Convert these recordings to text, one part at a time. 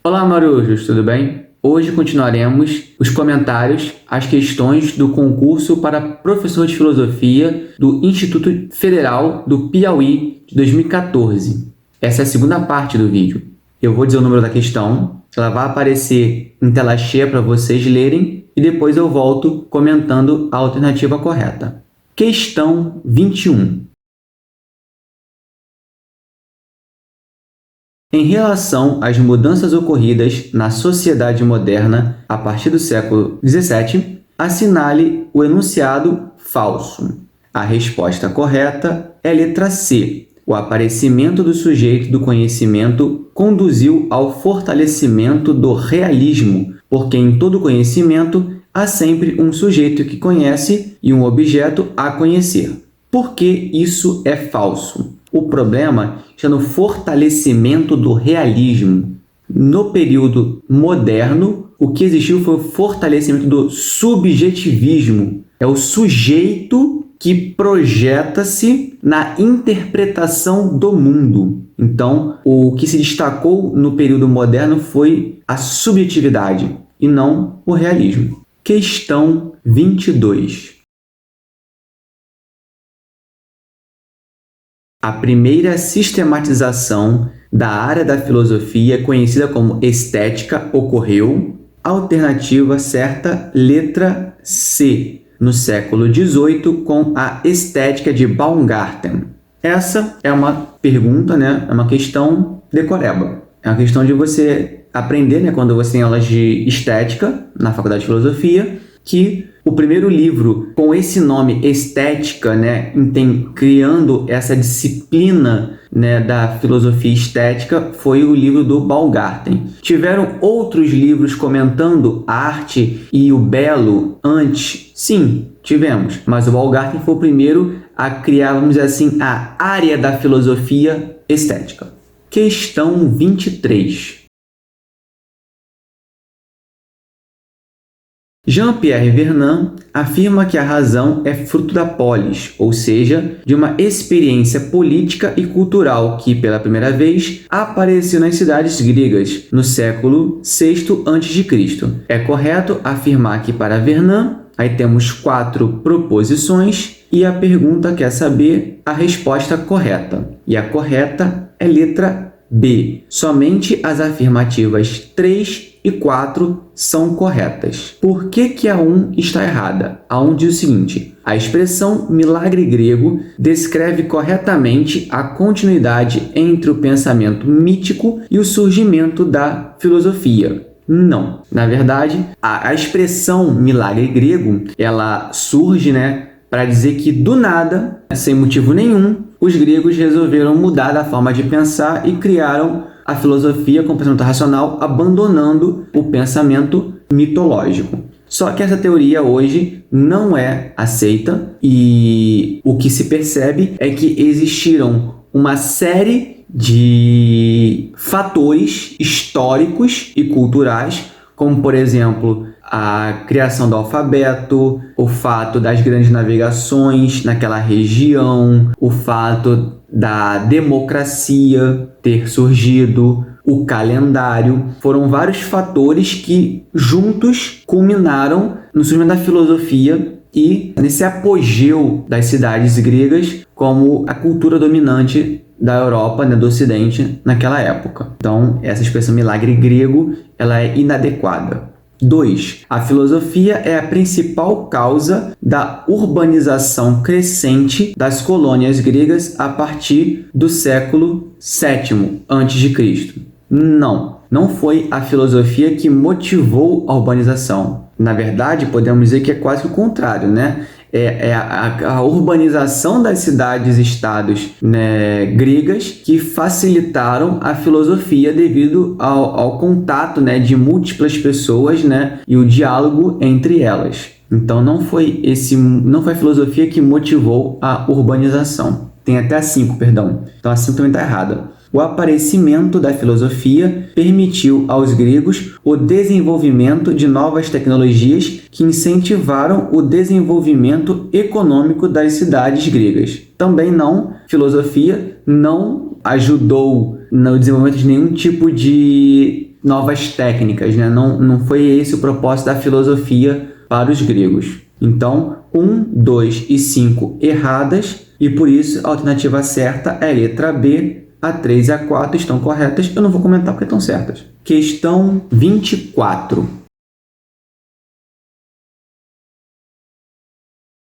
Olá, marujos, tudo bem? Hoje continuaremos os comentários às questões do concurso para professor de filosofia do Instituto Federal do Piauí de 2014. Essa é a segunda parte do vídeo. Eu vou dizer o número da questão, ela vai aparecer em tela cheia para vocês lerem e depois eu volto comentando a alternativa correta. Questão 21. Em relação às mudanças ocorridas na sociedade moderna a partir do século XVII, assinale o enunciado falso. A resposta correta é a letra C. O aparecimento do sujeito do conhecimento conduziu ao fortalecimento do realismo, porque em todo conhecimento há sempre um sujeito que conhece e um objeto a conhecer. Por que isso é falso? O problema está no fortalecimento do realismo. No período moderno, o que existiu foi o fortalecimento do subjetivismo. É o sujeito que projeta-se na interpretação do mundo. Então, o que se destacou no período moderno foi a subjetividade e não o realismo. Questão 22. A primeira sistematização da área da filosofia, conhecida como estética, ocorreu. Alternativa certa, letra C, no século XVIII, com a estética de Baumgarten. Essa é uma pergunta, né? É uma questão decoreba. É uma questão de você aprender, né, quando você tem aulas de estética na Faculdade de Filosofia, que o primeiro livro com esse nome estética, né, criando essa disciplina, né, da filosofia estética, foi o livro do Baumgarten. Tiveram outros livros comentando a arte e o belo antes? Sim, tivemos, mas o Baumgarten foi o primeiro a criar, vamos dizer assim, a área da filosofia estética. Questão 23. Jean-Pierre Vernant afirma que a razão é fruto da polis, ou seja, de uma experiência política e cultural que, pela primeira vez, apareceu nas cidades gregas no século VI a.C. É correto afirmar que, para Vernant, aí temos 4 proposições e a pergunta quer saber a resposta correta. E a correta é letra B. Somente as afirmativas 3 e 4 são corretas. Por que a 1 está errada? A 1 diz o seguinte: a expressão milagre grego descreve corretamente a continuidade entre o pensamento mítico e o surgimento da filosofia. Não. Na verdade, a expressão milagre grego, ela surge, né, para dizer que do nada, sem motivo nenhum, os gregos resolveram mudar da forma de pensar e criaram a filosofia com o pensamento racional, abandonando o pensamento mitológico. Só que essa teoria hoje não é aceita e o que se percebe é que existiram uma série de fatores históricos e culturais, como, por exemplo, a criação do alfabeto, o fato das grandes navegações naquela região, o fato da democracia ter surgido, o calendário. Foram vários fatores que juntos culminaram no surgimento da filosofia e nesse apogeu das cidades gregas como a cultura dominante da Europa, né, do Ocidente naquela época. Então, essa expressão milagre grego, ela é inadequada. 2. A filosofia é a principal causa da urbanização crescente das colônias gregas a partir do século VII a.C. Não foi a filosofia que motivou a urbanização. Na verdade, podemos dizer que é quase que o contrário, né? A urbanização das cidades-estados, né, gregas que facilitaram a filosofia devido ao contato, né, de múltiplas pessoas, né, e o diálogo entre elas. Então não foi a filosofia que motivou a urbanização. Tem até a 5, perdão. Então a 5 também está errada. O aparecimento da filosofia permitiu aos gregos o desenvolvimento de novas tecnologias que incentivaram o desenvolvimento econômico das cidades gregas. Também filosofia não ajudou no desenvolvimento de nenhum tipo de novas técnicas, né? Não foi esse o propósito da filosofia para os gregos. Então, 1, 2 e 5 erradas, e por isso a alternativa certa é a letra B. A 3 e a 4 estão corretas, eu não vou comentar porque estão certas. Questão 24.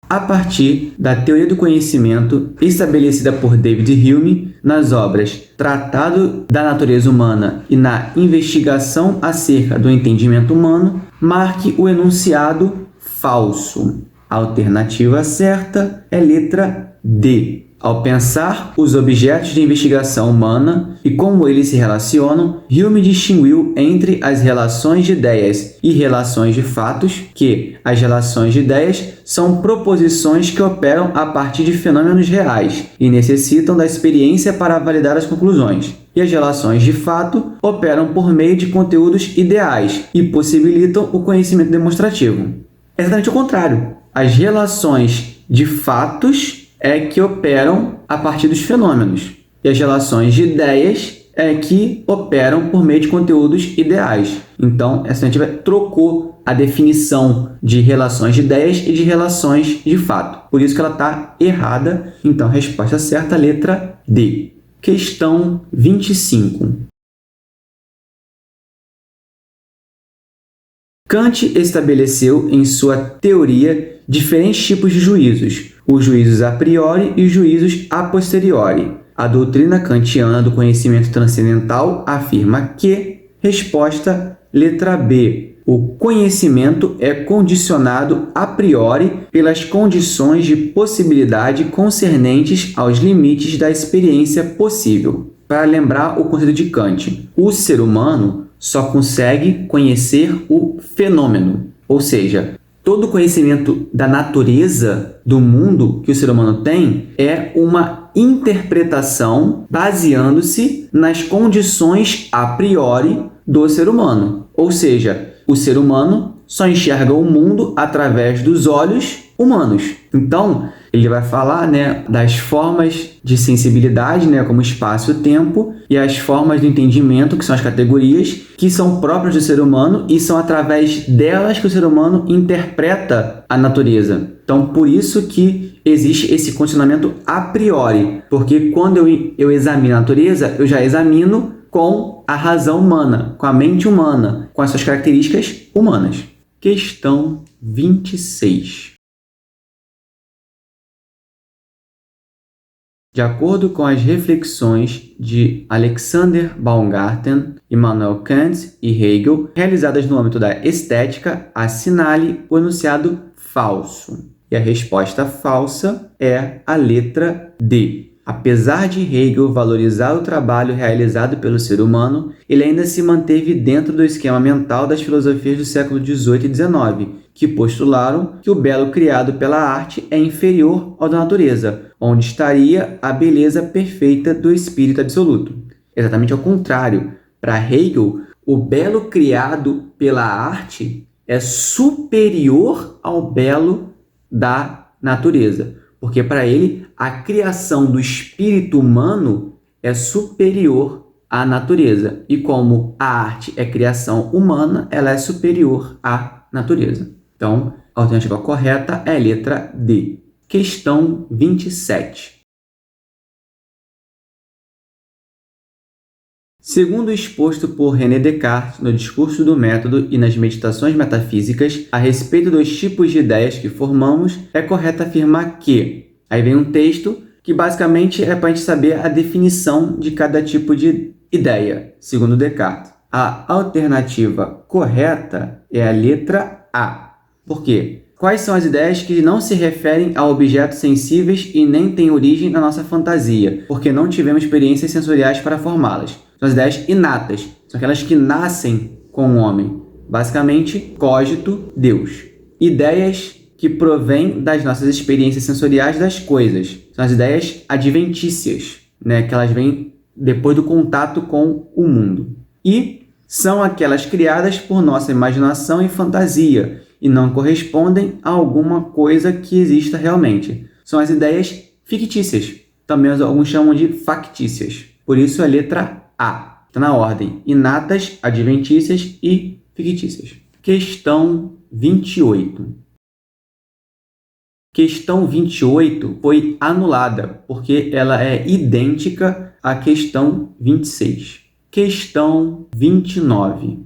A partir da teoria do conhecimento estabelecida por David Hume nas obras Tratado da Natureza Humana e na Investigação acerca do Entendimento Humano, marque o enunciado falso. A alternativa certa é letra D. Ao pensar os objetos de investigação humana e como eles se relacionam, Hume distinguiu entre as relações de ideias e relações de fatos, que as relações de ideias são proposições que operam a partir de fenômenos reais e necessitam da experiência para validar as conclusões. E as relações de fato operam por meio de conteúdos ideais e possibilitam o conhecimento demonstrativo. É exatamente o contrário. As relações de fatos é que operam a partir dos fenômenos. E as relações de ideias é que operam por meio de conteúdos ideais. Então, essa alternativa trocou a definição de relações de ideias e de relações de fato. Por isso que ela está errada. Então, a resposta certa é a letra D. Questão 25. Kant estabeleceu em sua teoria diferentes tipos de juízos, os juízos a priori e os juízos a posteriori. A doutrina kantiana do conhecimento transcendental afirma que, resposta, letra B, o conhecimento é condicionado a priori pelas condições de possibilidade concernentes aos limites da experiência possível. Para lembrar o conceito de Kant, o ser humano só consegue conhecer o fenômeno, ou seja, todo conhecimento da natureza do mundo que o ser humano tem é uma interpretação baseando-se nas condições a priori do ser humano. Ou seja, o ser humano só enxerga o mundo através dos olhos humanos. Então, ele vai falar, das formas de sensibilidade, como espaço e tempo, e as formas do entendimento, que são as categorias, que são próprias do ser humano e são através delas que o ser humano interpreta a natureza. Então, por isso que existe esse condicionamento a priori, porque quando eu examino a natureza, eu já examino com a razão humana, com a mente humana, com as suas características humanas. Questão 26. De acordo com as reflexões de Alexander Baumgarten, Immanuel Kant e Hegel, realizadas no âmbito da estética, assinale o enunciado falso. E a resposta falsa é a letra D. Apesar de Hegel valorizar o trabalho realizado pelo ser humano, ele ainda se manteve dentro do esquema mental das filosofias do século XVIII e XIX, que postularam que o belo criado pela arte é inferior ao da natureza, onde estaria a beleza perfeita do espírito absoluto. Exatamente ao contrário. Para Hegel, o belo criado pela arte é superior ao belo da natureza, porque para ele a criação do espírito humano é superior à natureza, e como a arte é criação humana, ela é superior à natureza. Então, a alternativa correta é a letra D. Questão 27. Segundo o exposto por René Descartes no Discurso do Método e nas Meditações Metafísicas, a respeito dos tipos de ideias que formamos, é correto afirmar que... Aí vem um texto que basicamente é para a gente saber a definição de cada tipo de ideia, segundo Descartes. A alternativa correta é a letra A. Por quê? Quais são as ideias que não se referem a objetos sensíveis e nem têm origem na nossa fantasia, porque não tivemos experiências sensoriais para formá-las? São as ideias inatas, são aquelas que nascem com o homem. Basicamente, cogito, Deus. Ideias que provêm das nossas experiências sensoriais das coisas. São as ideias adventícias, que elas vêm depois do contato com o mundo. E são aquelas criadas por nossa imaginação e fantasia, e não correspondem a alguma coisa que exista realmente. São as ideias fictícias, também alguns chamam de factícias. Por isso a letra A. Está na ordem: inatas, adventícias e fictícias. Questão 28. Questão 28 foi anulada, porque ela é idêntica à questão 26. Questão 29.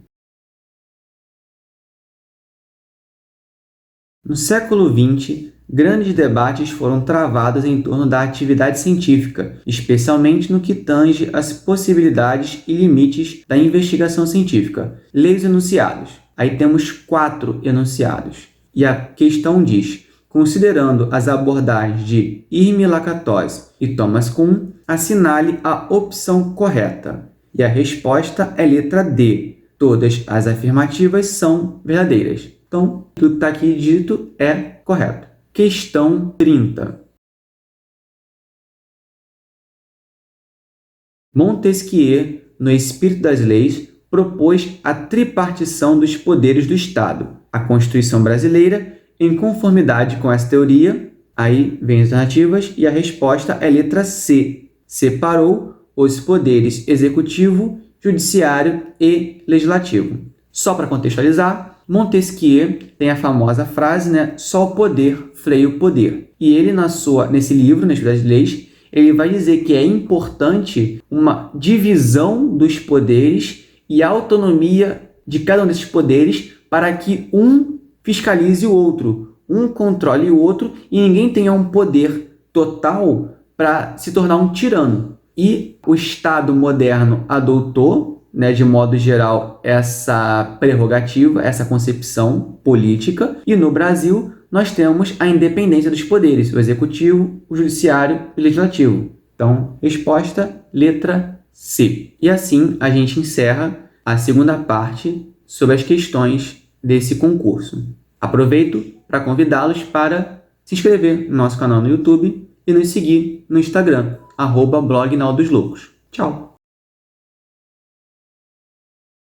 No século XX, grandes debates foram travados em torno da atividade científica, especialmente no que tange às possibilidades e limites da investigação científica. Leia os enunciados. Aí temos 4 enunciados. E a questão diz: considerando as abordagens de Irmi Lakatos e Thomas Kuhn, assinale a opção correta. E a resposta é letra D. Todas as afirmativas são verdadeiras. Então, tudo que está aqui dito é correto. Questão 30. Montesquieu, no Espírito das Leis, propôs a tripartição dos poderes do Estado. A Constituição brasileira, em conformidade com essa teoria, aí vem as alternativas, e a resposta é letra C. Separou os poderes executivo, judiciário e legislativo. Só para contextualizar, Montesquieu tem a famosa frase, só o poder freia o poder. E ele, nesse livro, nas das Leis, ele vai dizer que é importante uma divisão dos poderes e a autonomia de cada um desses poderes para que um fiscalize o outro, um controle o outro e ninguém tenha um poder total para se tornar um tirano. E o Estado moderno adotou, de modo geral, essa prerrogativa, essa concepção política. E no Brasil, nós temos a independência dos poderes, o executivo, o judiciário e o legislativo. Então, resposta, letra C. E assim, a gente encerra a segunda parte sobre as questões desse concurso. Aproveito para convidá-los para se inscrever no nosso canal no YouTube e nos seguir no Instagram, @blog Nau dos Loucos. Tchau!